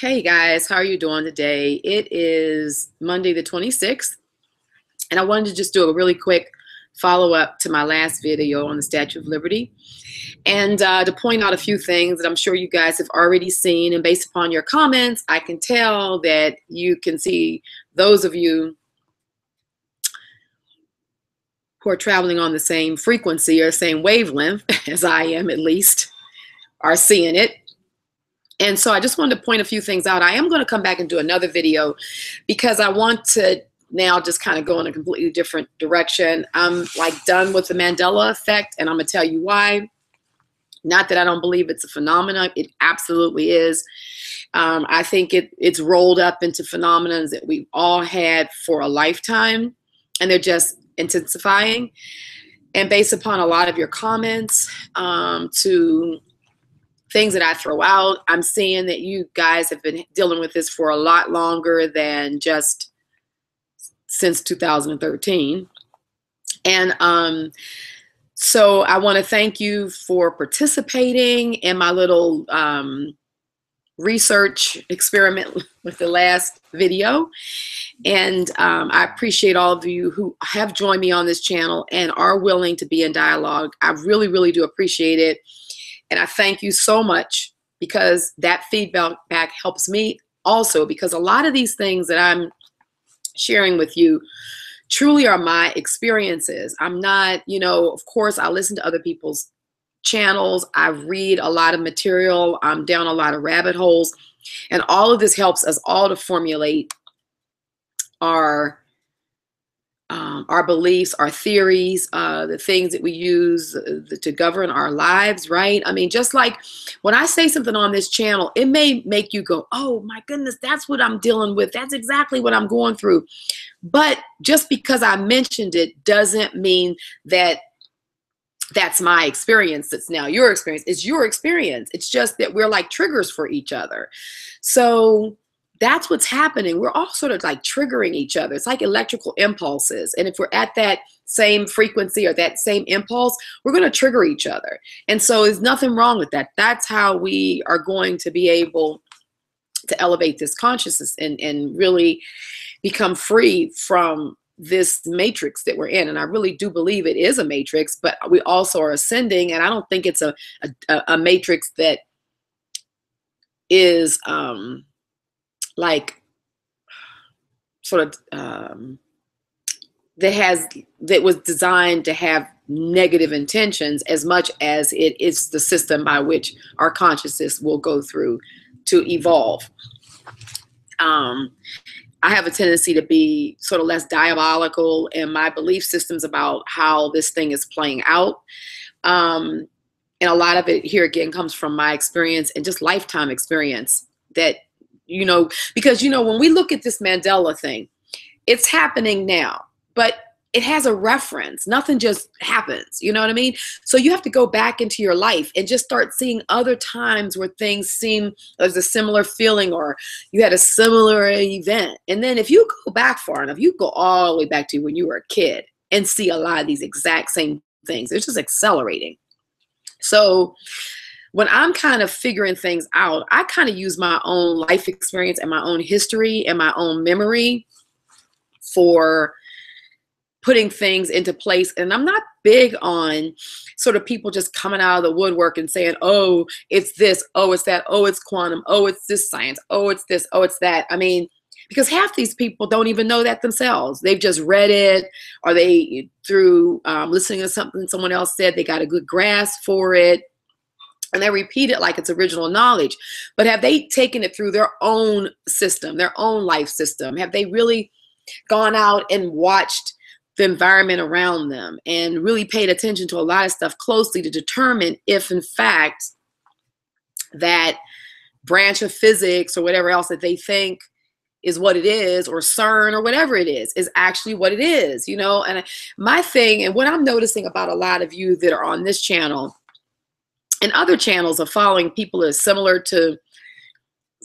Hey guys, how are you doing today? It is Monday the 26th, and I wanted to just do a really quick follow-up to my last video on the Statue of Liberty and to point out a few things that I'm sure you guys have already seen. And based upon your comments, I can tell that you can see those of you who are traveling on the same frequency or same wavelength as I am, at least, are seeing it. And so I just wanted to point a few things out. I am going to come back and do another video because I want to now just kind of go in a completely different direction. I'm like done with the Mandela effect, and I'm going to tell you why. Not that I don't believe it's a phenomenon. It absolutely is. I think it's rolled up into phenomena that we've all had for a lifetime, and they're just intensifying. And based upon a lot of your comments to things that I throw out, I'm seeing that you guys have been dealing with this for a lot longer than just since 2013. And so I want to thank you for participating in my little research experiment with the last video. And I appreciate all of you who have joined me on this channel and are willing to be in dialogue. I really, really do appreciate it. And I thank you so much, because that feedback helps me also, because a lot of these things that I'm sharing with you truly are my experiences. I'm not, of course, I listen to other people's channels. I read a lot of material. I'm down a lot of rabbit holes. And all of this helps us all to formulate our beliefs, our theories, the things that we use to govern our lives, right? I mean, just like when I say something on this channel, it may make you go, oh my goodness, that's what I'm dealing with. That's exactly what I'm going through. But just because I mentioned it doesn't mean that that's my experience. That's now your experience. It's your experience. It's just that we're like triggers for each other. So that's what's happening. We're all sort of like triggering each other. It's like electrical impulses. And if we're at that same frequency or that same impulse, we're going to trigger each other. And so there's nothing wrong with that. That's how we are going to be able to elevate this consciousness and really become free from this matrix that we're in. And I really do believe it is a matrix, but we also are ascending. And I don't think it's a matrix that is like sort of that was designed to have negative intentions, as much as it is the system by which our consciousness will go through to evolve. I have a tendency to be sort of less diabolical in my belief systems about how this thing is playing out. And a lot of it here again comes from my experience and just lifetime experience that, because, when we look at this Mandela thing, it's happening now, but it has a reference. Nothing just happens. You know what I mean? So you have to go back into your life and just start seeing other times where things seem there's a similar feeling, or you had a similar event. And then if you go back far enough, you go all the way back to when you were a kid and see a lot of these exact same things. It's just accelerating. So when I'm kind of figuring things out, I kind of use my own life experience and my own history and my own memory for putting things into place. And I'm not big on sort of people just coming out of the woodwork and saying, oh, it's this, oh, it's that, oh, it's quantum, oh, it's this science, oh, it's this, oh, it's that. I mean, because half these people don't even know that themselves. They've just read it, or they, through listening to something someone else said, they got a good grasp for it, and they repeat it like it's original knowledge. But have they taken it through their own system, their own life system? Have they really gone out and watched the environment around them and really paid attention to a lot of stuff closely to determine if, in fact, that branch of physics or whatever else that they think is what it is, or CERN or whatever it is actually what it is, And my thing, and what I'm noticing about a lot of you that are on this channel and other channels of following people that are similar to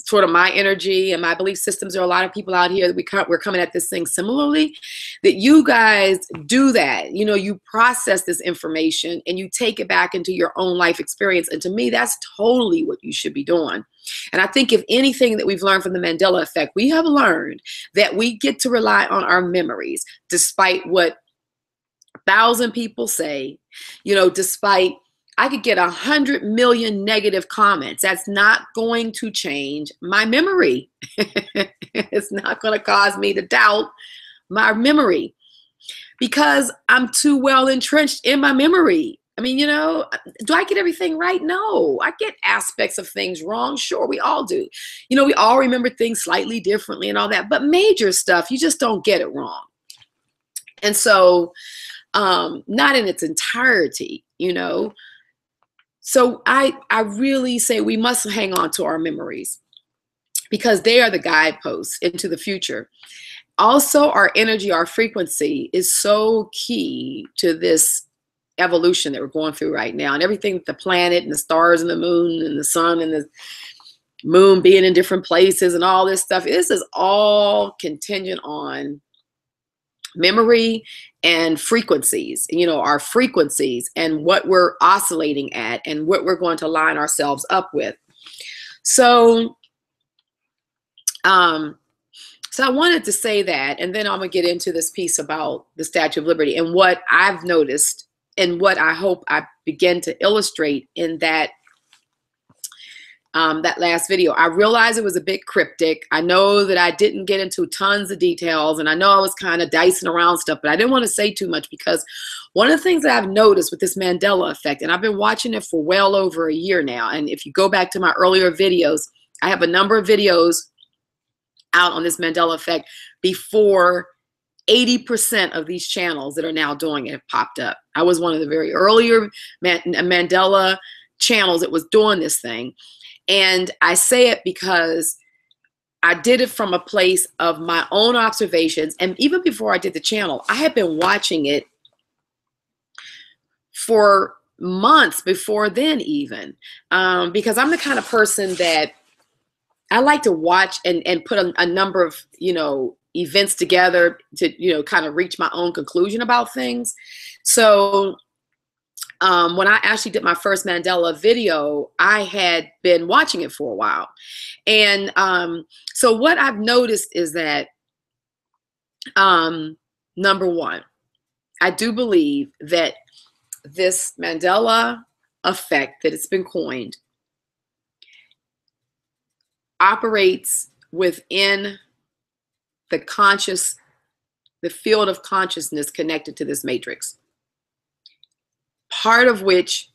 sort of my energy and my belief systems. There are a lot of people out here that we're coming at this thing similarly, that you guys do that. You know, you process this information and you take it back into your own life experience. And to me, that's totally what you should be doing. And I think if anything that we've learned from the Mandela effect, we have learned that we get to rely on our memories, despite what 1,000 people say, you know, despite I could get 100 million negative comments. That's not going to change my memory. It's not going to cause me to doubt my memory because I'm too well entrenched in my memory. I mean, you know, do I get everything right? No, I get aspects of things wrong. Sure, we all do. You know, we all remember things slightly differently and all that, but major stuff, you just don't get it wrong. And so, not in its entirety, you know. So I really say we must hang on to our memories because they are the guideposts into the future. Also, our energy, our frequency is so key to this evolution that we're going through right now, and everything, the planet and the stars and the moon and the sun and the moon being in different places and all this stuff. This is all contingent on memory and frequencies, you know, our frequencies and what we're oscillating at and what we're going to line ourselves up with. So, so I wanted to say that, and then I'm gonna get into this piece about the Statue of Liberty and what I've noticed and what I hope I begin to illustrate in that that last video. I realized it was a bit cryptic. I know that I didn't get into tons of details, and I know I was kind of dicing around stuff, but I didn't want to say too much because one of the things that I've noticed with this Mandela effect, and I've been watching it for well over a year now, and if you go back to my earlier videos, I have a number of videos out on this Mandela effect before 80% of these channels that are now doing it have popped up. I was one of the very earlier Mandela channels that was doing this thing. And I say it because I did it from a place of my own observations. And even before I did the channel, I had been watching it for months before then even, because I'm the kind of person that I like to watch and put a number of, you know, events together to, you know, kind of reach my own conclusion about things. So when I actually did my first Mandela video, I had been watching it for a while. And so what I've noticed is that, number one, I do believe that this Mandela effect that it's been coined operates within the field of consciousness connected to this matrix. Part of which,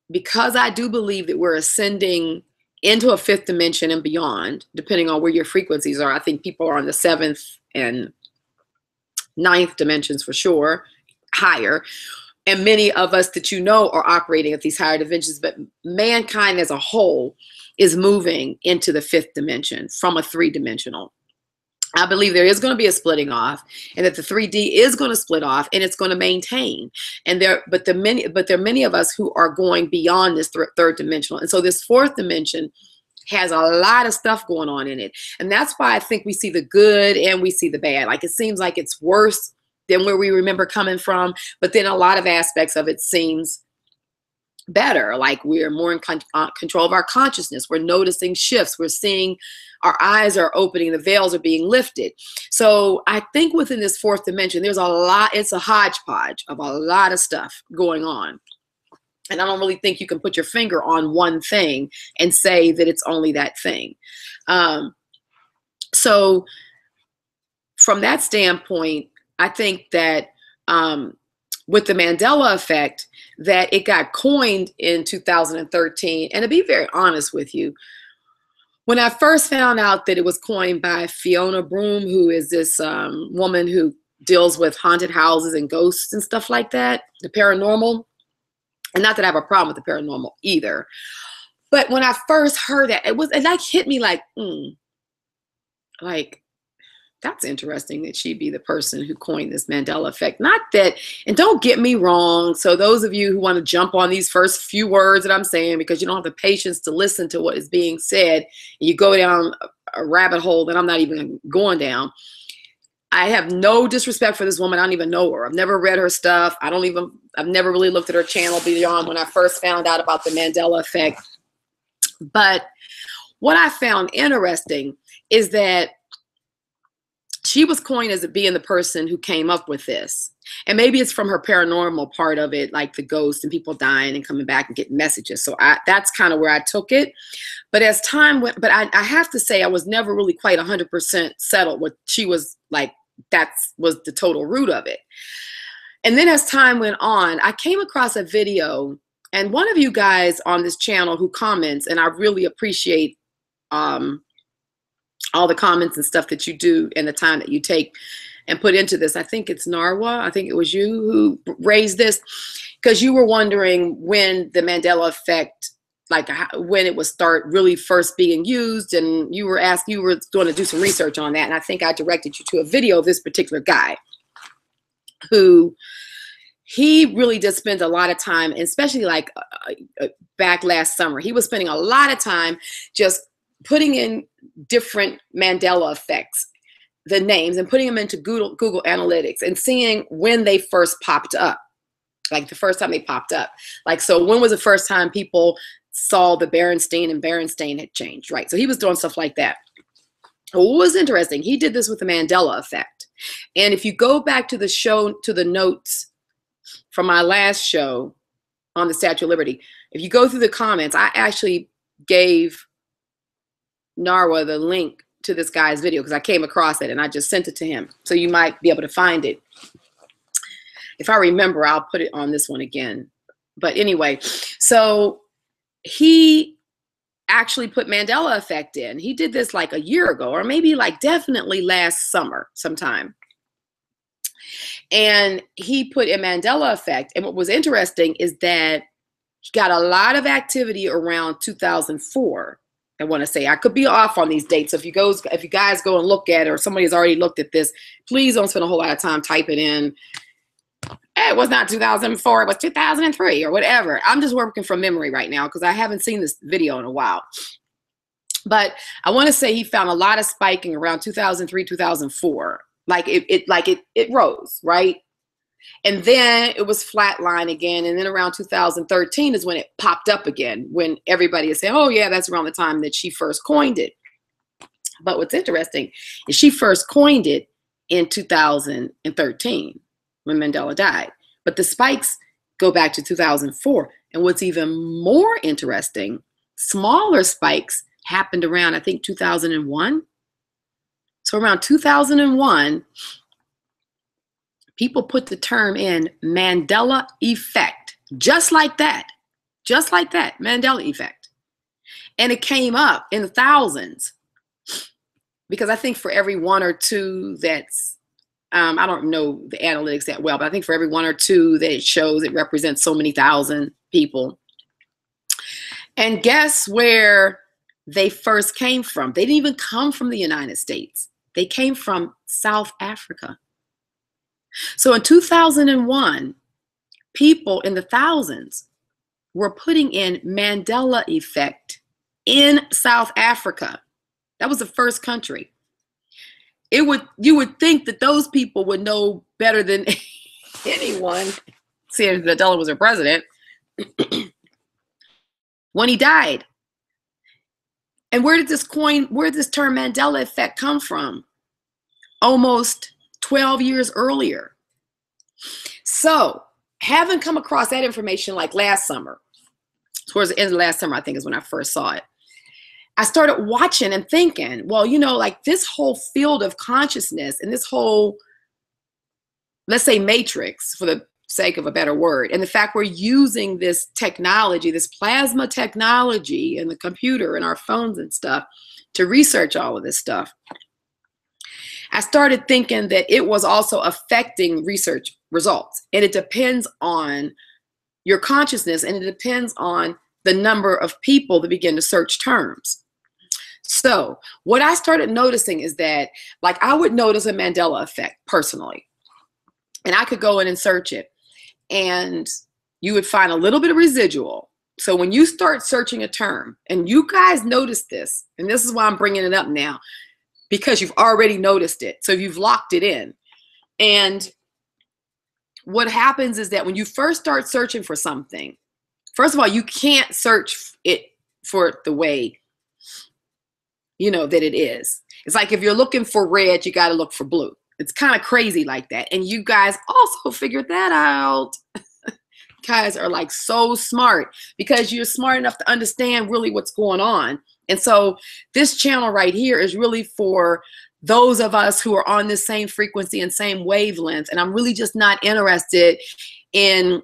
because I do believe that we're ascending into a fifth dimension and beyond, depending on where your frequencies are. I think people are on the 7th and 9th dimensions for sure, higher. And many of us that you know are operating at these higher dimensions, but mankind as a whole is moving into the 5th dimension from a 3-dimensional. I believe there is going to be a splitting off, and that the 3D is going to split off, and it's going to maintain. And there are many of us who are going beyond this 3rd dimensional. And so this 4th dimension has a lot of stuff going on in it. And that's why I think we see the good and we see the bad. Like, it seems like it's worse than where we remember coming from, but then a lot of aspects of it seems better. Like, we're more in control of our consciousness. We're noticing shifts. We're seeing our eyes are opening, the veils are being lifted. So I think within this 4th dimension, there's a lot, it's a hodgepodge of a lot of stuff going on. And I don't really think you can put your finger on one thing and say that it's only that thing. So from that standpoint, I think that with the Mandela effect, that it got coined in 2013. And to be very honest with you, when I first found out that it was coined by Fiona Broome, who is this woman who deals with haunted houses and ghosts and stuff like that, the paranormal, and not that I have a problem with the paranormal either, but when I first heard that, it like hit me like, like, That's interesting that she'd be the person who coined this Mandela effect. Not that, and don't get me wrong. So those of you who want to jump on these first few words that I'm saying because you don't have the patience to listen to what is being said, and you go down a rabbit hole that I'm not even going down. I have no disrespect for this woman. I don't even know her. I've never read her stuff. I've never really looked at her channel beyond when I first found out about the Mandela effect. But what I found interesting is that she was coined as being the person who came up with this. And maybe it's from her paranormal part of it, like the ghosts and people dying and coming back and getting messages. So that's kind of where I took it. But as time went, but I have to say I was never really quite 100% settled with she was like, that was the total root of it. And then as time went on, I came across a video, and one of you guys on this channel who comments, and I really appreciate all the comments and stuff that you do and the time that you take and put into this. I think it's Narwa. I think it was you who raised this because you were wondering when the Mandela effect, like when it was really first being used, and you were going to do some research on that. And I think I directed you to a video of this particular guy who he really did spend a lot of time, especially like back last summer, he was spending a lot of time just putting in different Mandela effects, the names, and putting them into Google Analytics and seeing when they first popped up, like the first time they popped up. Like, so when was the first time people saw the Berenstain and Berenstain had changed, right? So he was doing stuff like that. What was interesting, he did this with the Mandela effect. And if you go back to the show, to the notes from my last show on the Statue of Liberty, if you go through the comments, I actually gave Narwa the link to this guy's video because I came across it and I just sent it to him. So you might be able to find it. If I remember, I'll put it on this one again. But anyway, so he actually put Mandela effect in. He did this like a year ago, or maybe like definitely last summer sometime. And he put a Mandela effect. And what was interesting is that he got a lot of activity around 2004. I want to say, I could be off on these dates. So if you guys go and look at it, or somebody has already looked at this, please don't spend a whole lot of time typing in, hey, it was not 2004, it was 2003 or whatever. I'm just working from memory right now because I haven't seen this video in a while. But I want to say he found a lot of spiking around 2003, 2004. Like it rose, right? And then it was flatline again. And then around 2013 is when it popped up again, when everybody is saying, oh yeah, that's around the time that she first coined it. But what's interesting is she first coined it in 2013 when Mandela died. But the spikes go back to 2004. And what's even more interesting, smaller spikes happened around, I think, 2001. So around 2001, people put the term in Mandela effect, just like that, Mandela effect. And it came up in the thousands because I think for every one or two that's, I don't know the analytics that well, but I think for every one or two that it shows, it represents so many thousand people. And guess where they first came from? They didn't even come from the United States. They came from South Africa. So in 2001, people in the thousands were putting in Mandela effect in South Africa. That was the first country. You would think that those people would know better than anyone, seeing Mandela was their president, when he died. And where did this term Mandela effect come from? Almost 12 years earlier. So having come across that information like last summer, towards the end of last summer, I think is when I first saw it, I started watching and thinking, well, you know, like this whole field of consciousness and this whole, let's say matrix for the sake of a better word, and the fact we're using this technology, this plasma technology in the computer and our phones and stuff to research all of this stuff, I started thinking that it was also affecting research results. And it depends on your consciousness, and it depends on the number of people that begin to search terms. So what I started noticing is that, like, I would notice a Mandela effect personally, and I could go in and search it, and you would find a little bit of residual. So when you start searching a term, and you guys notice this, and this is why I'm bringing it up now, because you've already noticed it. So you've locked it in. And what happens is that when you first start searching for something, first of all, you can't search it for the way, you know, that it is. It's like if you're looking for red, you got to look for blue. It's kind of crazy like that. And you guys also figured that out. Guys are like so smart, because you're smart enough to understand really what's going on. And so this channel right here is really for those of us who are on this same frequency and same wavelength. And I'm really just not interested in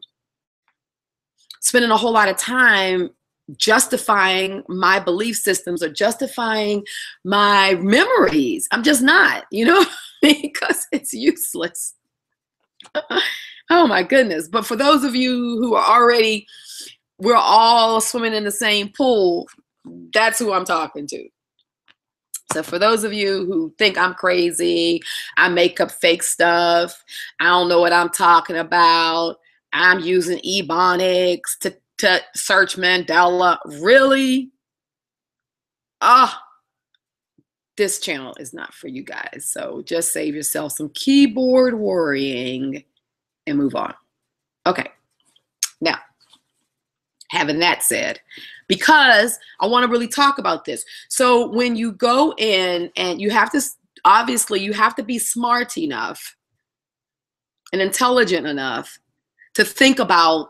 spending a whole lot of time justifying my belief systems or justifying my memories. I'm just not, you know, because it's useless. Oh my goodness. But for those of you who are already, we're all swimming in the same pool, that's who I'm talking to. So for those of you who think I'm crazy, I make up fake stuff, I don't know what I'm talking about, I'm using Ebonics to search Mandela, really? This channel is not for you guys. So just save yourself some keyboard worrying and move on. Okay. Now, having that said, because I want to really talk about this. So when you go in, and you have to, obviously you have to be smart enough and intelligent enough to think about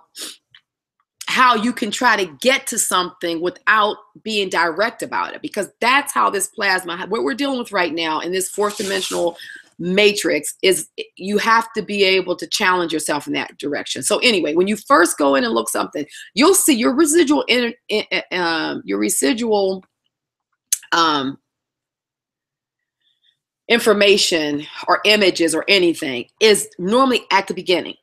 how you can try to get to something without being direct about it, because that's how this plasma, what we're dealing with right now in this fourth dimensional matrix, is you have to be able to challenge yourself in that direction. So anyway, when you first go in and look something, you'll see your residual information or images or anything is normally at the beginning.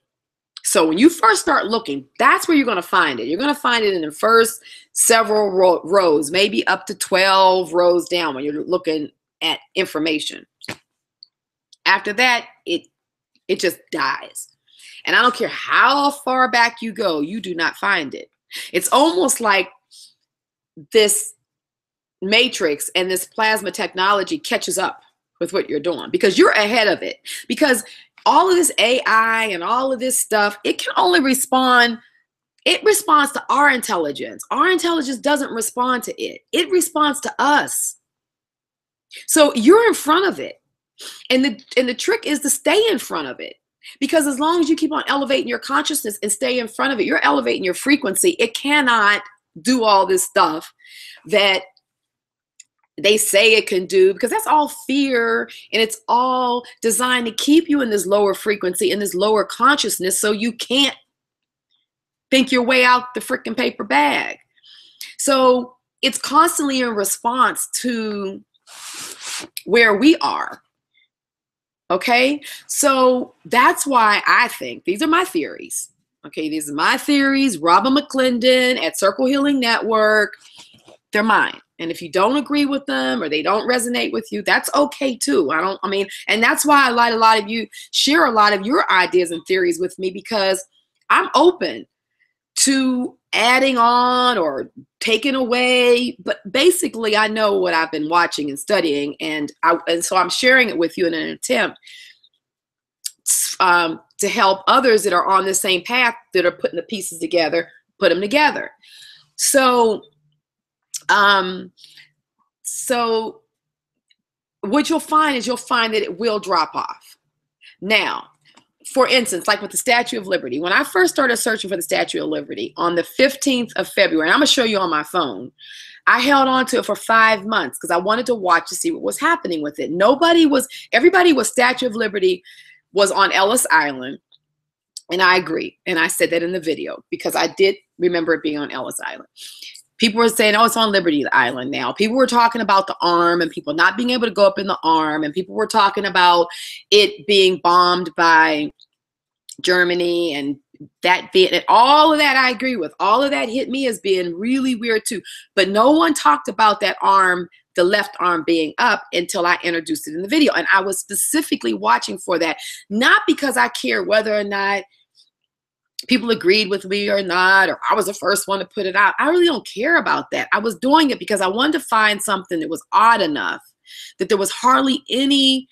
So when you first start looking, that's where you're going to find it. You're going to find it in the first several rows, maybe up to 12 rows down when you're looking at information. After that, it just dies. And I don't care how far back you go, you do not find it. It's almost like this matrix and this plasma technology catches up with what you're doing, because you're ahead of it. Because all of this AI and all of this stuff, it can only respond, it responds to our intelligence. Our intelligence doesn't respond to it. It responds to us. So you're in front of it. And the trick is to stay in front of it, because as long as you keep on elevating your consciousness and stay in front of it, you're elevating your frequency. It cannot do all this stuff that they say it can do, because that's all fear, and it's all designed to keep you in this lower frequency, in this lower consciousness, so you can't think your way out the freaking paper bag. So it's constantly in response to where we are. Okay, so that's why I think, these are my theories. Okay, these are my theories. Robin McClendon at Circle Healing Network, they're mine. And if you don't agree with them or they don't resonate with you, that's okay too. And that's why I let a lot of you share a lot of your ideas and theories with me, because I'm open to adding on or taking away. But basically, I know what I've been watching and studying, and so I'm sharing it with you in an attempt to help others that are on the same path, that are putting the pieces together, put them together. So what you'll find is that it will drop off. Now, for instance, like with the Statue of Liberty, when I first started searching for the Statue of Liberty on the 15th of February, and I'm going to show you on my phone, I held on to it for 5 months because I wanted to watch to see what was happening with it. Everybody was Statue of Liberty was on Ellis Island. And I agree. And I said that in the video because I did remember it being on Ellis Island. People were saying, oh, it's on Liberty Island now. People were talking about the arm and people not being able to go up in the arm. And people were talking about it being bombed by Germany and that being, and all of that I agree with. All of that hit me as being really weird too. But no one talked about that arm the left arm being up until I introduced it in the video. And I was specifically watching for that, not because I care whether or not people agreed with me or not, or I was the first one to put it out. I really don't care about that. I was doing it because I wanted to find something that was odd enough that there was hardly any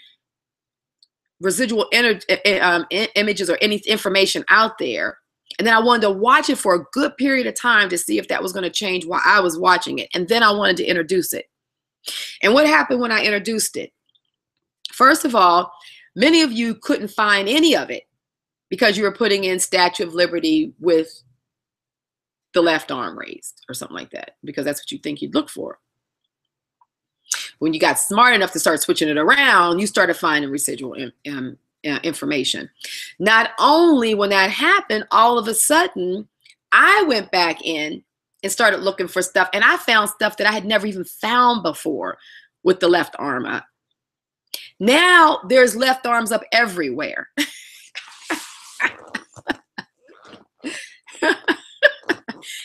residual images or any information out there. And then I wanted to watch it for a good period of time to see if that was going to change while I was watching it. And then I wanted to introduce it. And what happened when I introduced it? First of all, many of you couldn't find any of it because you were putting in Statue of Liberty with the left arm raised or something like that, because that's what you think you'd look for. When you got smart enough to start switching it around, you started finding residual information. Not only when that happened, all of a sudden, I went back in and started looking for stuff, and I found stuff that I had never even found before with the left arm up. Now there's left arms up everywhere.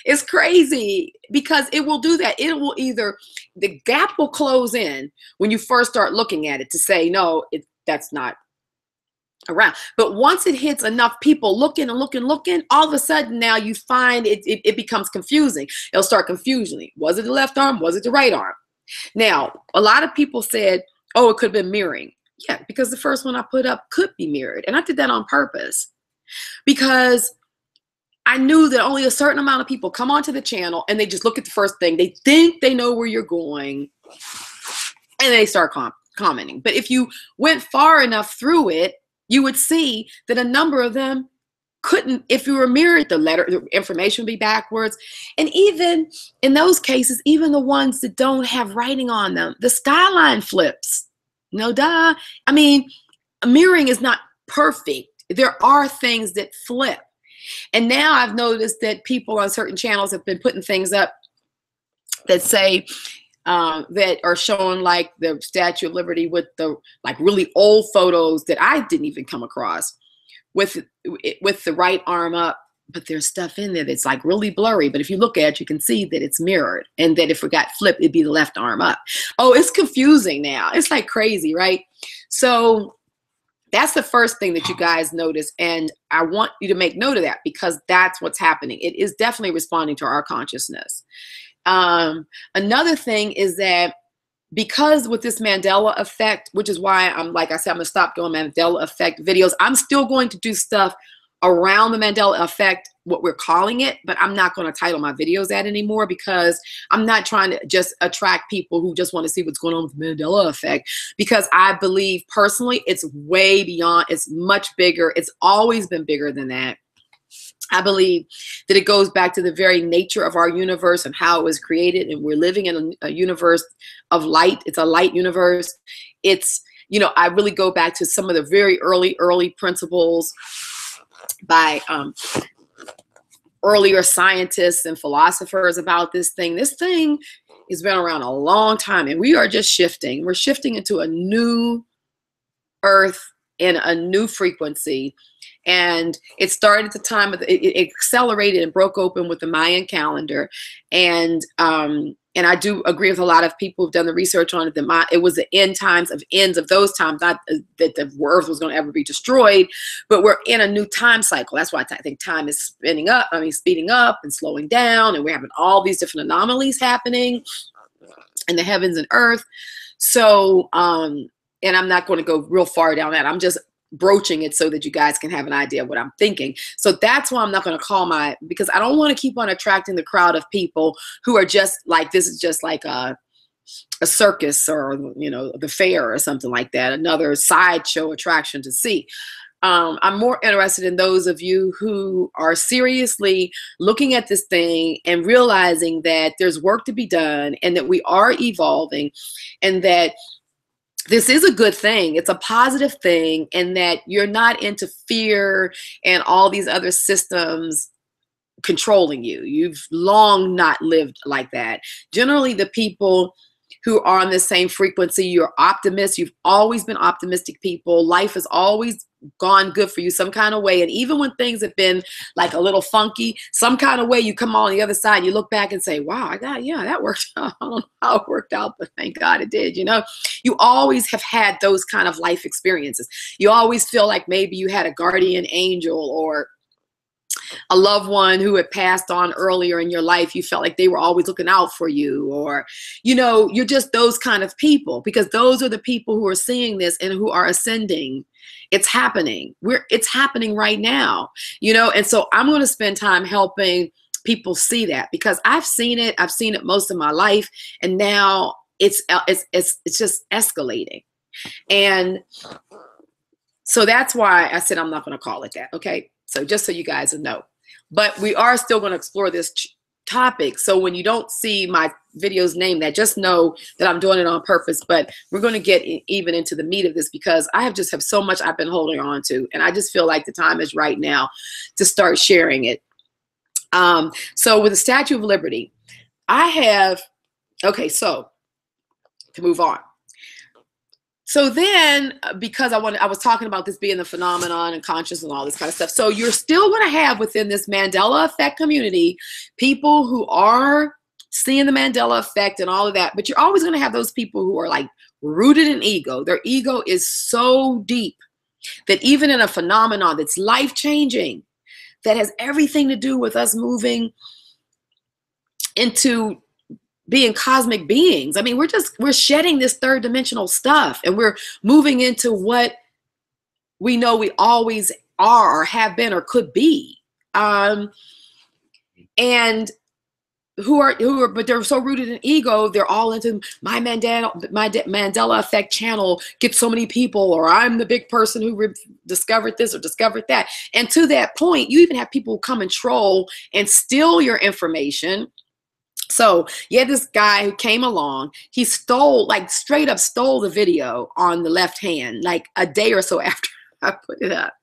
It's crazy because it will do that. It will either, the gap will close in when you first start looking at it to say, no, that's not around. But once it hits enough people looking and looking, all of a sudden now you find it becomes confusing. It'll start confusing. Was it the left arm? Was it the right arm? Now, a lot of people said, oh, it could have been mirroring. Yeah, because the first one I put up could be mirrored. And I did that on purpose because I knew that only a certain amount of people come onto the channel and they just look at the first thing. They think they know where you're going and they start commenting. But if you went far enough through it, you would see that a number of them couldn't, if you were mirrored, the information would be backwards. And even in those cases, even the ones that don't have writing on them, the skyline flips. No duh. I mean, mirroring is not perfect. There are things that flip. And now I've noticed that people on certain channels have been putting things up that say, that are showing like the Statue of Liberty with the like really old photos that I didn't even come across with the right arm up, but there's stuff in there that's like really blurry. But if you look at it, you can see that it's mirrored, and that if it got flipped, it'd be the left arm up. Oh, it's confusing now. It's like crazy, right? So that's the first thing that you guys notice. And I want you to make note of that because that's what's happening. It is definitely responding to our consciousness. Another thing is that because with this Mandela effect, which is why I'm, like I said, I'm gonna stop doing Mandela effect videos. I'm still going to do stuff around the Mandela effect, what we're calling it, but I'm not going to title my videos that anymore because I'm not trying to just attract people who just want to see what's going on with the Mandela effect, because I believe personally it's way beyond, it's much bigger. It's always been bigger than that. I believe that it goes back to the very nature of our universe and how it was created, and we're living in a universe of light. It's a light universe. It's, you know, I really go back to some of the very early principles by earlier scientists and philosophers about this thing. This thing has been around a long time, and we are just shifting. We're shifting into a new earth and a new frequency. And it started at the time of it accelerated and broke open with the Mayan calendar. And I do agree with a lot of people who've done the research on it. It was the end times of ends of those times, not that the earth was going to ever be destroyed, but we're in a new time cycle. That's why I think time is speeding up and slowing down. And we're having all these different anomalies happening in the heavens and earth. So, and I'm not going to go real far down that. I'm just broaching it so that you guys can have an idea of what I'm thinking. So that's why I'm not going to call because I don't want to keep on attracting the crowd of people who are just like, this is just like a circus or, you know, the fair or something like that, another sideshow attraction to see. I'm more interested in those of you who are seriously looking at this thing and realizing that there's work to be done and that we are evolving and that this is a good thing. It's a positive thing, and that you're not into fear and all these other systems controlling you. You've long not lived like that. Generally, the people who are on the same frequency, you're optimists. You've always been optimistic people. Life has always gone good for you some kind of way. And even when things have been like a little funky, some kind of way, you come on the other side, you look back and say, wow, yeah, that worked out. I don't know how it worked out, but thank God it did. You know, you always have had those kind of life experiences. You always feel like maybe you had a guardian angel or a loved one who had passed on earlier in your life. You felt like they were always looking out for you, or, you know, you're just those kind of people, because those are the people who are seeing this and who are ascending. It's happening. It's happening right now, you know? And so I'm going to spend time helping people see that, because I've seen it. I've seen it most of my life. And now it's just escalating. And so that's why I said, I'm not going to call it that. Okay. So just so you guys know, but we are still going to explore this topic. So when you don't see my videos named that, just know that I'm doing it on purpose. But we're going to get even into the meat of this, because I just have so much I've been holding on to, and I just feel like the time is right now to start sharing it. So with the Statue of Liberty, so to move on. So then, because I was talking about this being the phenomenon and conscious and all this kind of stuff. So you're still going to have within this Mandela effect community people who are seeing the Mandela effect and all of that. But you're always going to have those people who are like rooted in ego. Their ego is so deep that even in a phenomenon that's life-changing, that has everything to do with us moving into being cosmic beings. I mean, we're shedding this third dimensional stuff, and we're moving into what we know we always are or have been or could be. And but they're so rooted in ego, they're all into my Mandela effect channel gets so many people, or I'm the big person who discovered this or discovered that. And to that point, you even have people who come and troll and steal your information. So you had this guy who came along, he stole, like straight up stole the video on the left hand, like a day or so after I put it up.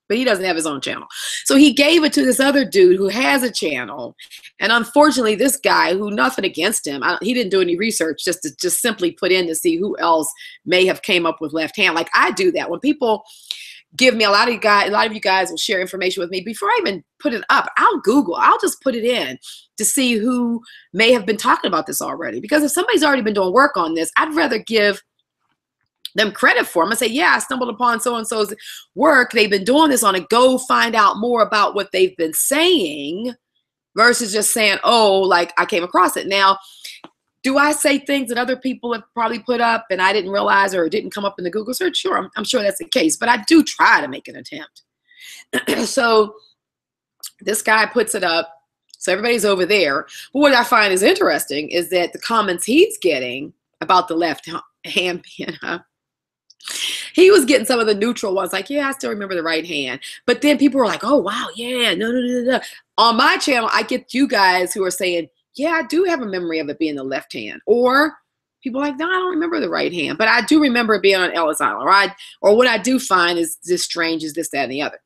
But he doesn't have his own channel. So he gave it to this other dude who has a channel. And unfortunately, this guy, who nothing against him, he didn't do any research, just simply put in to see who else may have came up with left hand. Like I do that. When people give me, a lot of you guys will share information with me before I even put it up. I'll just put it in to see who may have been talking about this already. Because if somebody's already been doing work on this, I'd rather give them credit for them and say, yeah, I stumbled upon so-and-so's work. They've been doing this on it. Go find out more about what they've been saying, versus just saying, oh, like I came across it. Now, do I say things that other people have probably put up and I didn't realize or didn't come up in the Google search? Sure, I'm sure that's the case, but I do try to make an attempt. So this guy puts it up. So everybody's over there. But what I find is interesting is that the comments he's getting about the left hand being up, he was getting some of the neutral ones, like, yeah, I still remember the right hand. But then people were like, oh, wow, yeah, no. On my channel, I get you guys who are saying, yeah, I do have a memory of it being the left hand. Or people are like, no, I don't remember the right hand, but I do remember it being on Ellis Island, right? Or what I do find is this strange, is this, that, and the other.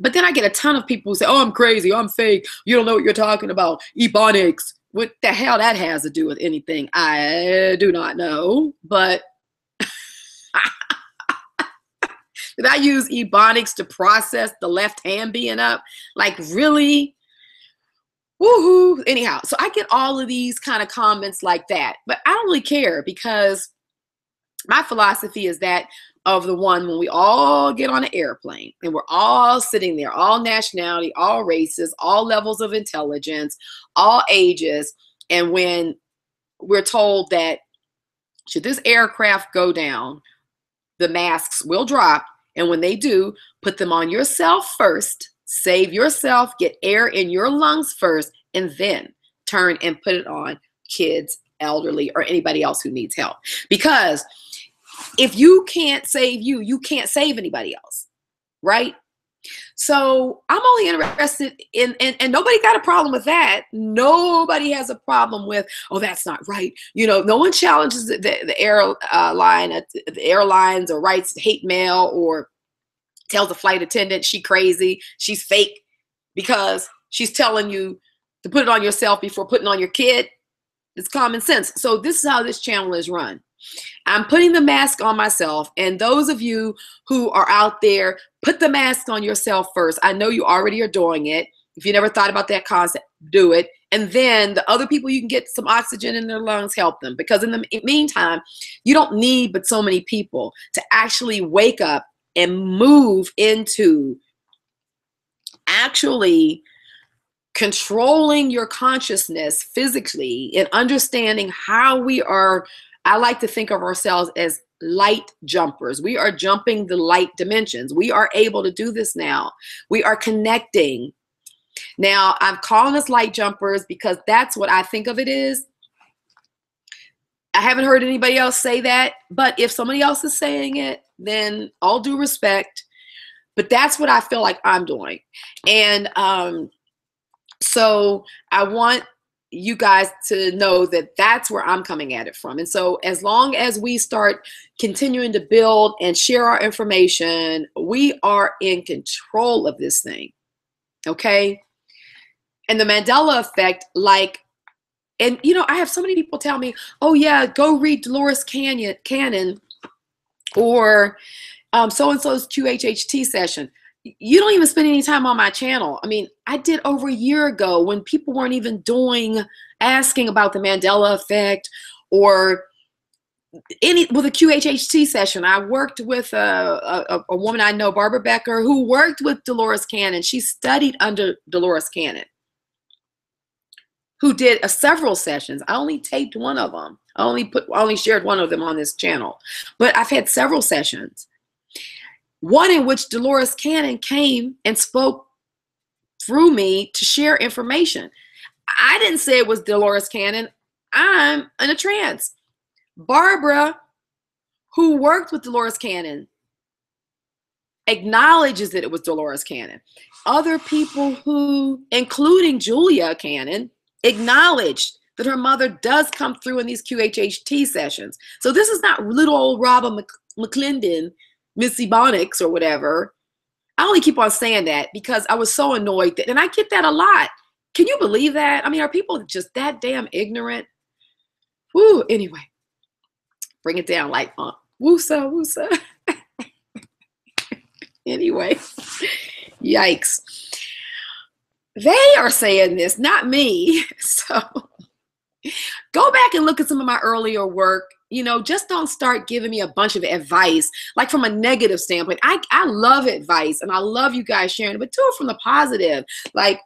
But then I get a ton of people who say, oh, I'm crazy, I'm fake, you don't know what you're talking about, Ebonics. What the hell that has to do with anything, I do not know. But did I use Ebonics to process the left hand being up? Like, really? Woohoo. Anyhow, so I get all of these kind of comments like that, but I don't really care, because my philosophy is that of the one when we all get on an airplane and we're all sitting there, all nationality, all races, all levels of intelligence, all ages. And when we're told that should this aircraft go down, the masks will drop. And when they do, put them on yourself first, save yourself, get air in your lungs first, and then turn and put it on kids, elderly, or anybody else who needs help. Because if you can't save you, you can't save anybody else, right? So I'm only interested in, and nobody got a problem with that. Nobody has a problem with, oh, that's not right. You know, no one challenges the airlines or writes hate mail or tells a flight attendant she crazy, she's fake, because she's telling you to put it on yourself before putting on your kid. It's common sense. So this is how this channel is run. I'm putting the mask on myself. And those of you who are out there, put the mask on yourself first. I know you already are doing it. If you never thought about that concept, do it. And then the other people, you can get some oxygen in their lungs, help them. Because in the meantime, you don't need but so many people to actually wake up and move into actually controlling your consciousness physically and understanding how we are. I like to think of ourselves as light jumpers. We are jumping the light dimensions. We are able to do this now. We are connecting. Now, I'm calling us light jumpers because that's what I think of it is. I haven't heard anybody else say that, but if somebody else is saying it, then all due respect. But that's what I feel like I'm doing. And so I want you guys to know that that's where I'm coming at it from. And so as long as we start continuing to build and share our information, we are in control of this thing. Okay? And the Mandela effect, like, and you know, I have so many people tell me, oh yeah, go read Dolores Cannon or so-and-so's QHHT session. You don't even spend any time on my channel. I mean, I did over a year ago when people weren't even asking about the Mandela effect or with a QHHT session. I worked with a woman I know, Barbara Becker, who worked with Dolores Cannon. She studied under Dolores Cannon, who did several sessions. I only taped one of them. I only shared one of them on this channel, but I've had several sessions. One in which Dolores Cannon came and spoke through me to share information. I didn't say it was Dolores Cannon. I'm in a trance. Barbara, who worked with Dolores Cannon, acknowledges that it was Dolores Cannon. Other people who, including Julia Cannon, acknowledged that her mother does come through in these QHHT sessions. So this is not little old Robin McClendon, Missy Bonix or whatever. I only keep on saying that because I was so annoyed and I get that a lot. Can you believe that? I mean, are people just that damn ignorant? Woo, anyway, bring it down like woosa, woosa. Anyway, yikes. They are saying this, not me. So go back and look at some of my earlier work. You know, just don't start giving me a bunch of advice, like from a negative standpoint. I love advice and I love you guys sharing it, but do it from the positive. Like,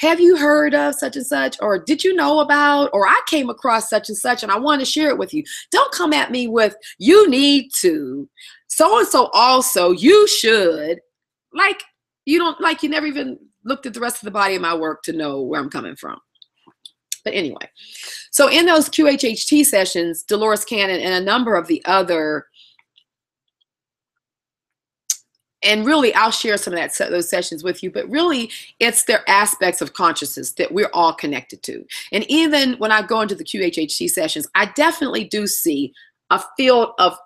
have you heard of such and such? Or did you know about? Or I came across such and such and I want to share it with you. Don't come at me with, you need to. So-and-so also, you should. Like, you don't, like, you never even looked at the rest of the body of my work to know where I'm coming from. But anyway, so in those QHHT sessions, Dolores Cannon and a number of the other, and really I'll share some of those sessions with you, but really it's their aspects of consciousness that we're all connected to. And even when I go into the QHHT sessions, I definitely do see a field of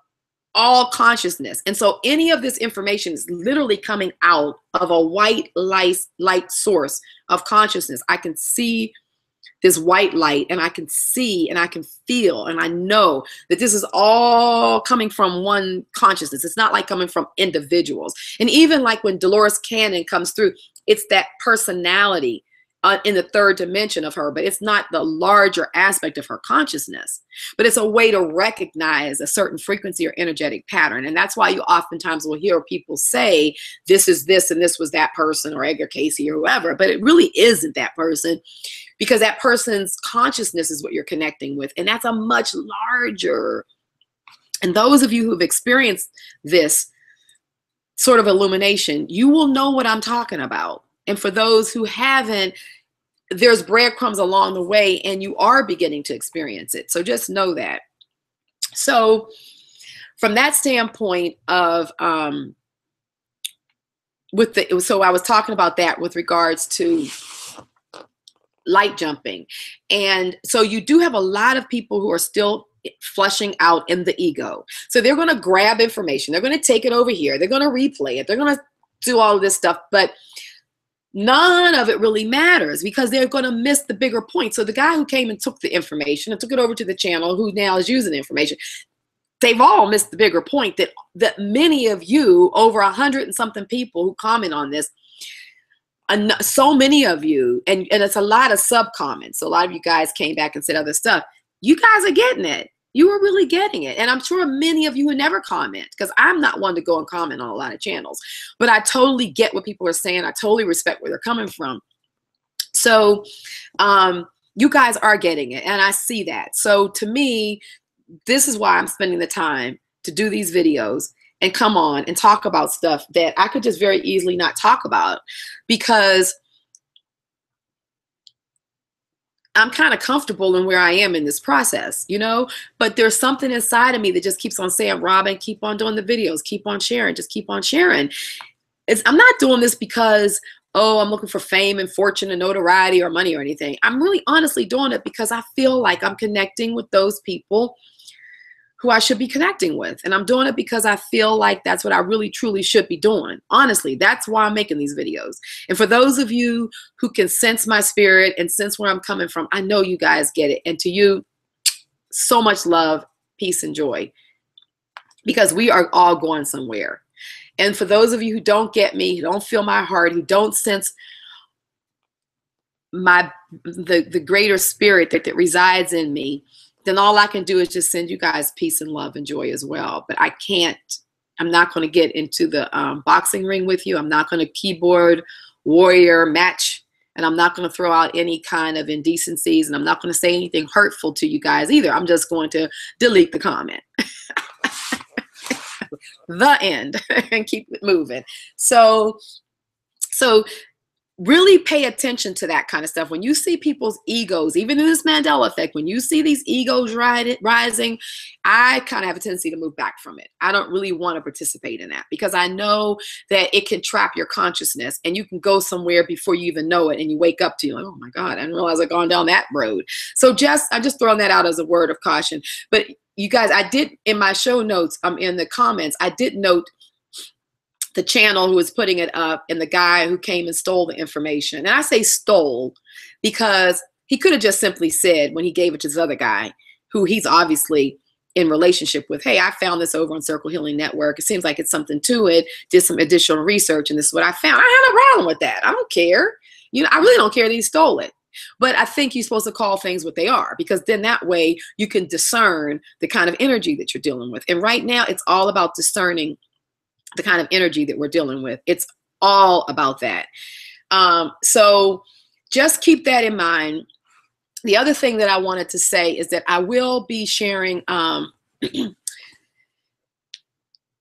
all consciousness. And so any of this information is literally coming out of a white light source of consciousness. I can see this white light and I can see and I can feel and I know that this is all coming from one consciousness. It's not like coming from individuals. And even like when Dolores Cannon comes through, it's that personality in the third dimension of her, but it's not the larger aspect of her consciousness, but it's a way to recognize a certain frequency or energetic pattern. And that's why you oftentimes will hear people say, this is this and this was that person or Edgar Casey or whoever, but it really isn't that person, because that person's consciousness is what you're connecting with. And that's a much larger. And those of you who've experienced this sort of illumination, you will know what I'm talking about. And for those who haven't, there's breadcrumbs along the way and you are beginning to experience it. So just know that. So from that standpoint of, so I was talking about that with regards to light jumping. And so you do have a lot of people who are still flushing out in the ego. So they're going to grab information. They're going to take it over here. They're going to replay it. They're going to do all of this stuff. But none of it really matters because they're going to miss the bigger point. So the guy who came and took the information and took it over to the channel, who now is using the information, they've all missed the bigger point that many of you, over 100 and something people who comment on this, and so many of you, and it's a lot of sub comments. So a lot of you guys came back and said other stuff. You guys are getting it. You are really getting it. And I'm sure many of you who never comment, because I'm not one to go and comment on a lot of channels, but I totally get what people are saying. I totally respect where they're coming from. So you guys are getting it, and I see that. So to me, this is why I'm spending the time to do these videos and come on and talk about stuff that I could just very easily not talk about, because I'm kind of comfortable in where I am in this process, you know, but there's something inside of me that just keeps on saying, Robin, keep on doing the videos, keep on sharing, just keep on sharing. I'm not doing this because, oh, I'm looking for fame and fortune and notoriety or money or anything. I'm really honestly doing it because I feel like I'm connecting with those people who I should be connecting with. And I'm doing it because I feel like that's what I really truly should be doing. Honestly, that's why I'm making these videos. And for those of you who can sense my spirit and sense where I'm coming from, I know you guys get it. And to you, so much love, peace, and joy, because we are all going somewhere. And for those of you who don't get me, who don't feel my heart, who don't sense the greater spirit that resides in me, then all I can do is just send you guys peace and love and joy as well. But I'm not going to get into the boxing ring with you. I'm not going to keyboard warrior match, and I'm not going to throw out any kind of indecencies, and I'm not going to say anything hurtful to you guys either. I'm just going to delete the comment. The end. And keep it moving. So really pay attention to that kind of stuff. When you see people's egos, even in this Mandela effect, when you see these egos rising, I kind of have a tendency to move back from it. I don't really want to participate in that, because I know that it can trap your consciousness, and you can go somewhere before you even know it, and you wake up to, like, oh my God, I didn't realize I'd gone down that road. So I'm just throwing that out as a word of caution. But you guys, I did, in my show notes, in the comments, I did note the channel who was putting it up and the guy who came and stole the information. And I say stole because he could have just simply said, when he gave it to this other guy, who he's obviously in relationship with, hey, I found this over on Circle Healing Network. It seems like it's something to it. Did some additional research, and this is what I found. I have no problem with that. I don't care. You know, I really don't care that he stole it. But I think you're supposed to call things what they are, because then that way you can discern the kind of energy that you're dealing with. And right now it's all about discerning the kind of energy that we're dealing with. It's all about that. So just keep that in mind. The other thing that I wanted to say is that I will be sharing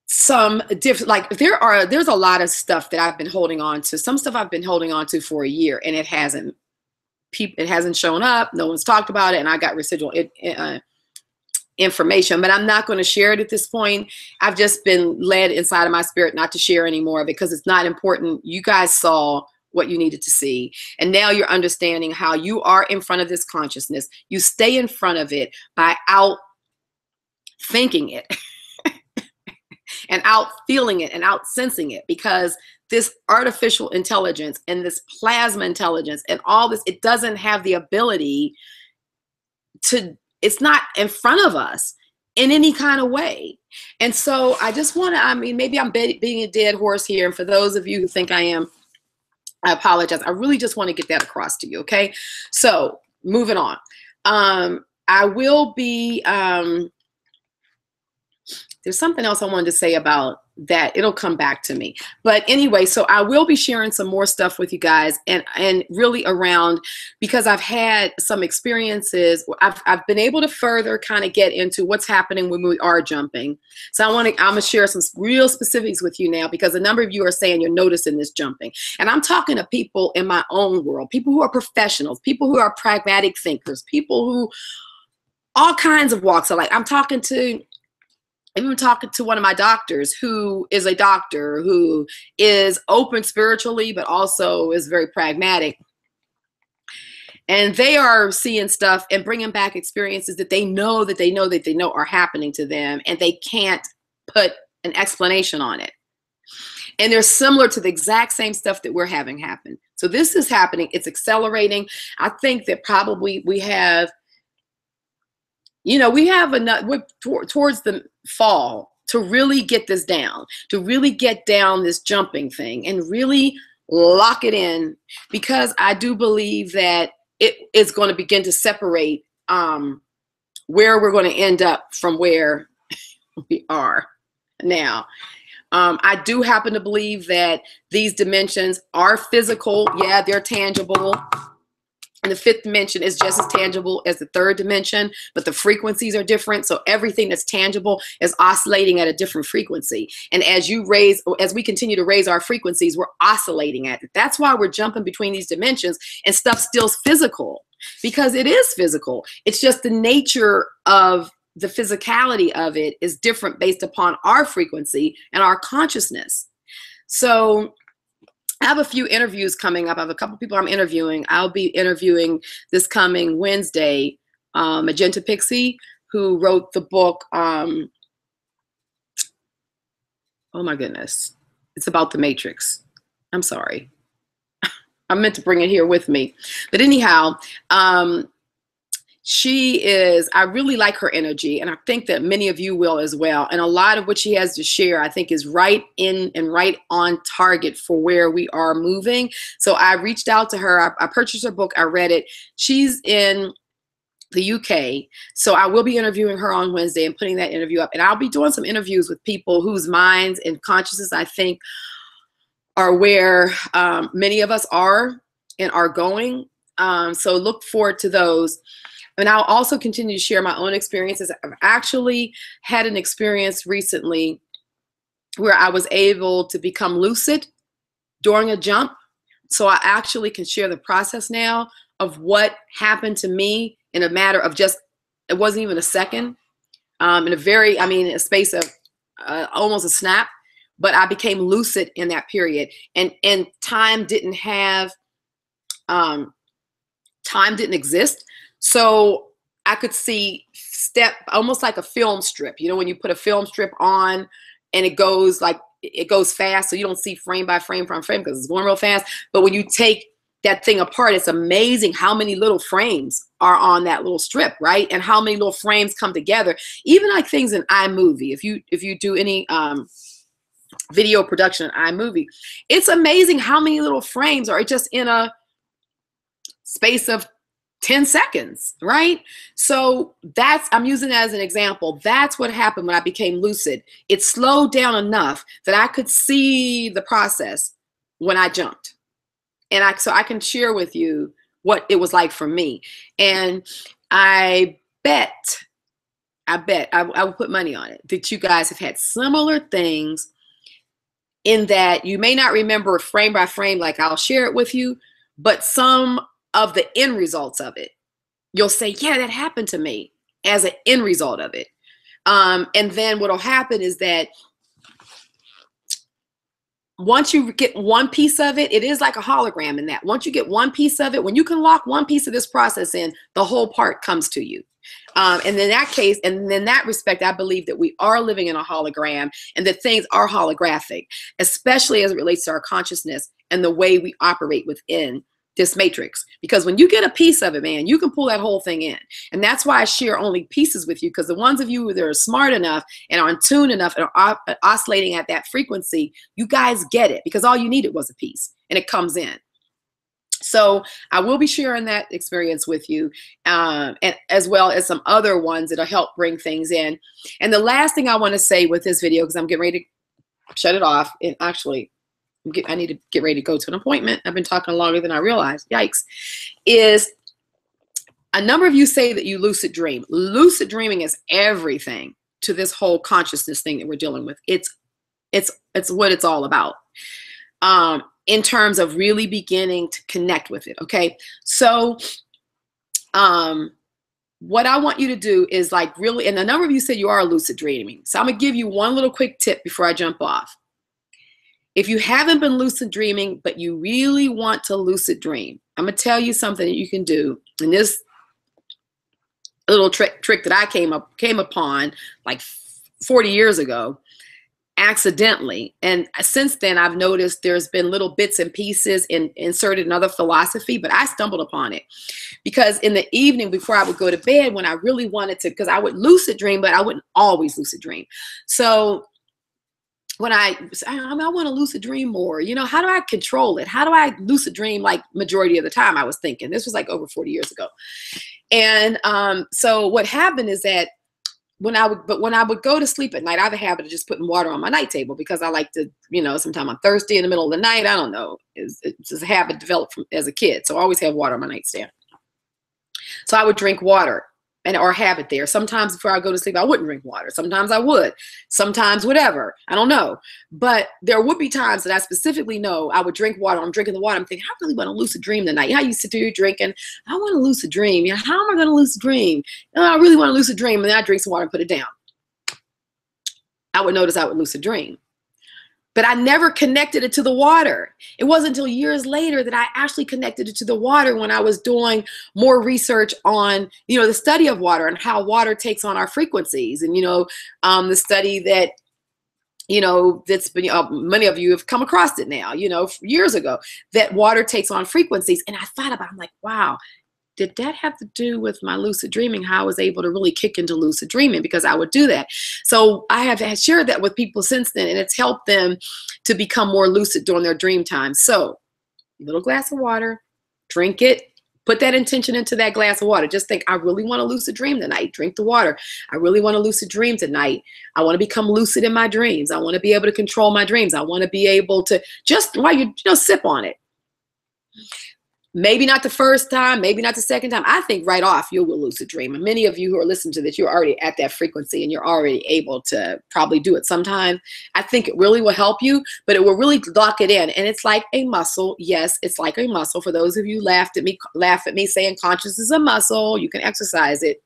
some different, like there's a lot of stuff that I've been holding on to. Some stuff I've been holding on to for a year, and it hasn't shown up. No one's talked about it, and I got residual information, but I'm not going to share it at this point. I've just been led inside of my spirit not to share anymore, because it's not important. You guys saw what you needed to see, and now you're understanding how you are in front of this consciousness. You stay in front of it by out thinking it and out feeling it and out sensing it, because this artificial intelligence and this plasma intelligence and all this, it doesn't have the ability to, it's not in front of us in any kind of way. And so I just want to, I mean, maybe I'm being a dead horse here. And for those of you who think I am, I apologize. I really just want to get that across to you. Okay. So moving on. I will be, there's something else I wanted to say about that. It'll come back to me. But anyway, so I will be sharing some more stuff with you guys, and really around, because I've had some experiences. I've been able to further kind of get into what's happening when we are jumping. So I'm gonna share some real specifics with you now, because a number of you are saying you're noticing this jumping. And I'm talking to people in my own world, people who are professionals, people who are pragmatic thinkers, people who all kinds of walks of life. I'm even talking to one of my doctors, who is a doctor who is open spiritually, but also is very pragmatic. And they are seeing stuff and bringing back experiences that they know are happening to them, and they can't put an explanation on it. And they're similar to the exact same stuff that we're having happen. So this is happening. It's accelerating. I think that probably we have, we have enough towards the fall to really get this down, to really get down this jumping thing and really lock it in, because I do believe that it is going to begin to separate where we're going to end up from where we are now. I do happen to believe that these dimensions are physical. Yeah, they're tangible. And the fifth dimension is just as tangible as the third dimension, but the frequencies are different. So everything that's tangible is oscillating at a different frequency. And as we continue to raise our frequencies, we're oscillating at it. That's why we're jumping between these dimensions, and stuff still's physical, because it is physical. It's just the nature of the physicality of it is different based upon our frequency and our consciousness. So I have a few interviews coming up. I have a couple people I'm interviewing. I'll be interviewing this coming Wednesday, Magenta Pixie, who wrote the book. Oh my goodness. It's about the Matrix. I'm sorry. I meant to bring it here with me. But anyhow, I really like her energy, and I think that many of you will as well. And a lot of what she has to share, I think, is right in and right on target for where we are moving. So I reached out to her. I purchased her book. I read it. She's in the UK. So I will be interviewing her on Wednesday and putting that interview up. And I'll be doing some interviews with people whose minds and consciousness, I think, are where many of us are and are going. So look forward to those. And I'll also continue to share my own experiences. I've actually had an experience recently where I was able to become lucid during a jump. So I actually can share the process now of what happened to me in a matter of just, it wasn't even a second, in a space of almost a snap, but I became lucid in that period. And time didn't exist. So I could see almost like a film strip. When you put a film strip on and it goes fast, so you don't see frame by frame from frame because it's going real fast. But when you take that thing apart, it's amazing how many little frames are on that little strip, right? And how many little frames come together. Even like things in iMovie, if you do any video production in iMovie, it's amazing how many little frames are just in a space of 10 seconds, right? So I'm using that as an example. That's what happened when I became lucid. It slowed down enough that I could see the process when I jumped. And so I can share with you what it was like for me. And I will put money on it that you guys have had similar things, in that you may not remember frame by frame like I'll share it with you, but some of the end results of it, you'll say, yeah, that happened to me, as an end result of it. And then what'll happen is that once you get one piece of it, it is like a hologram in that. Once you get one piece of it, when you can lock one piece of this process in, the whole part comes to you. And in that case, and in that respect, I believe that we are living in a hologram, and that things are holographic, especially as it relates to our consciousness and the way we operate within this matrix. Because when you get a piece of it, man, you can pull that whole thing in. And that's why I share only pieces with you, because the ones of you that are smart enough and are in tune enough and are oscillating at that frequency, you guys get it, because all you needed was a piece, and it comes in. So I will be sharing that experience with you, and as well as some other ones that'll help bring things in. And the last thing I want to say with this video, because I'm getting ready to shut it off, and actually I need to get ready to go to an appointment. I've been talking longer than I realized. Yikes. Is a number of you say that you lucid dream. Lucid dreaming is everything to this whole consciousness thing that we're dealing with. It's what it's all about. In terms of really beginning to connect with it. Okay. So, what I want you to do is really, and a number of you said you are lucid dreaming. So I'm going to give you one little quick tip before I jump off. If you haven't been lucid dreaming, but you really want to lucid dream, I'm going to tell you something that you can do. And this little trick that I came upon like 40 years ago accidentally. And since then, I've noticed there's been little bits and pieces inserted in other philosophy, but I stumbled upon it because in the evening before I would go to bed, when I really wanted to, because I would lucid dream, but I wouldn't always lucid dream. So when I want to lucid dream more, you know, how do I control it? How do I lucid dream like majority of the time? I was thinking this was like over 40 years ago. And so what happened is that when I would go to sleep at night, I have a habit of just putting water on my night table because I like to, you know, sometime I'm thirsty in the middle of the night. I don't know. It's just a habit developed from as a kid. So I always have water on my nightstand. So I would drink water or have it there. Sometimes before I go to sleep, I wouldn't drink water. Sometimes I would. Sometimes whatever. I don't know. But there would be times that I specifically know I would drink water. I'm drinking the water. I'm thinking, I really want to lucid dream tonight. How you sit there drinking? I want to lucid dream. You know, how am I going to lucid dream? I really want to lucid dream. And then I drink some water and put it down. I would notice I would lucid dream. But I never connected it to the water. It wasn't until years later that I actually connected it to the water when I was doing more research on, you know, the study of water and how water takes on our frequencies. And, you know, the study that, you know, that's been, many of you have come across it now, you know, years ago, that water takes on frequencies. And I thought about it, I'm like, wow, did that have to do with my lucid dreaming? How I was able to really kick into lucid dreaming because I would do that. So I have shared that with people since then, and it's helped them to become more lucid during their dream time. So a little glass of water, drink it, put that intention into that glass of water. Just think, I really want to lucid dream tonight. Drink the water. I really want to lucid dream tonight. I want to become lucid in my dreams. I want to be able to control my dreams. I want to be able to just while you know, sip on it. Maybe not the first time, maybe not the second time. I think right off you will lucid dream. And many of you who are listening to this, you're already at that frequency and you're already able to probably do it sometime. I think it really will help you, but it will really lock it in. And it's like a muscle. Yes, it's like a muscle. For those of you laugh at me saying conscious is a muscle, you can exercise it.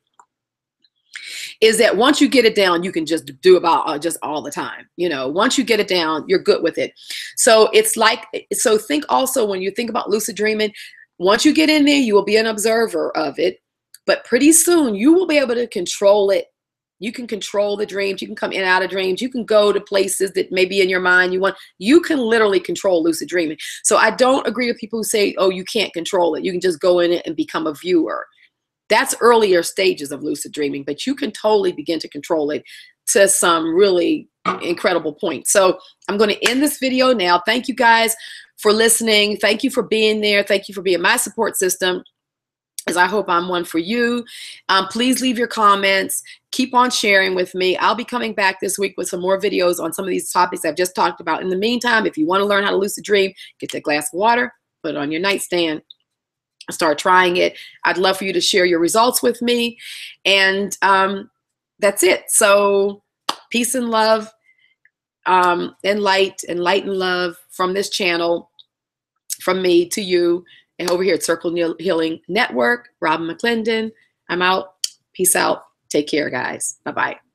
Is that once you get it down, you can just do about just all the time. You know, once you get it down, you're good with it. So it's like, so think also when you think about lucid dreaming, once you get in there, you will be an observer of it, but pretty soon you will be able to control it. You can control the dreams. You can come in and out of dreams. You can go to places that may be in your mind. You can literally control lucid dreaming. So I don't agree with people who say, oh, you can't control it. You can just go in it and become a viewer. That's earlier stages of lucid dreaming, but you can totally begin to control it to some really incredible points. So I'm going to end this video now. Thank you guys for listening. Thank you for being there. Thank you for being my support system, as I hope I'm one for you. Please leave your comments. Keep on sharing with me. I'll be coming back this week with some more videos on some of these topics I've just talked about. In the meantime, if you want to learn how to lucid dream, get that glass of water, put it on your nightstand, start trying it. I'd love for you to share your results with me. And that's it. So peace and love, and light and love from this channel, from me to you, and over here at Circle Healing Network, Robin McClendon. I'm out. Peace out. Take care, guys. Bye-bye.